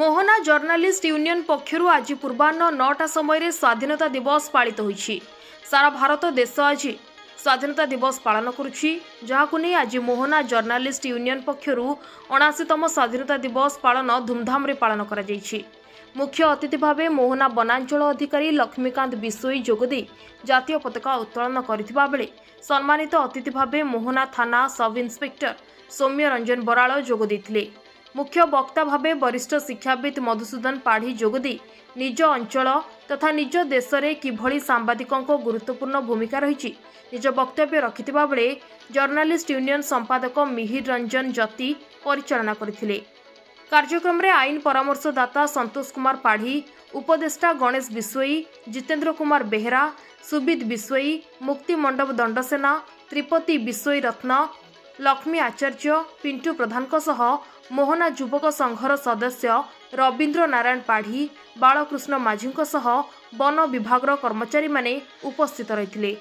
Mohana journalist union पक्षर आज पूर्वाह्न 9टा समय स्वाधीनता दिवस पालित होइछि। सारा भारत देश आज स्वाधीनता दिवस पालन करुछि, जहाकु नै आज मोहना जर्नालिस्ट यूनियन पक्षर 79तम स्वाधीनता दिवस पालन धूमधाम रे पालन करा जाइछि। मुख्य अतिथि भावे मोहना वनांचल अधिकारी लक्ष्मीकांत बिशोई जोगदे जातीय पताका उत्तोलन करथिबा बेले सम्मानित अतिथि भावे मोहना थाना सब इन्स्पेक्टर सौम्य रंजन बराल जोग देथिले। मुख्य वक्ता भावे वरिष्ठ शिक्षाविद मधुसूदन पाढ़ी जोगदे निज अंचल तथा निज देश में किभली सांबादिकों गुरुत्वपूर्ण भूमिका रही निज वक्तव्य रखिथिबा बेले जर्नालिस्ट यूनियन संपादक मिहिर रंजन जती परिचालना करथिले। कार्यक्रम में आईन परामर्शदाता संतोष कुमार पाढ़ी, उपदेष्टा गणेश बिशोई, जितेंद्र कुमार बेहरा, सुबिद बिशोई, मुक्ति मंडप दंडसेना, त्रिपति बिशोई रत्न, लक्ष्मी आचार्य, पिंटू प्रधान मोहना युवक संघर सदस्य रवींद्र नारायण पाढ़ी, बालकृष्ण माझी वन विभाग कर्मचारी माने उपस्थित रहिथिले।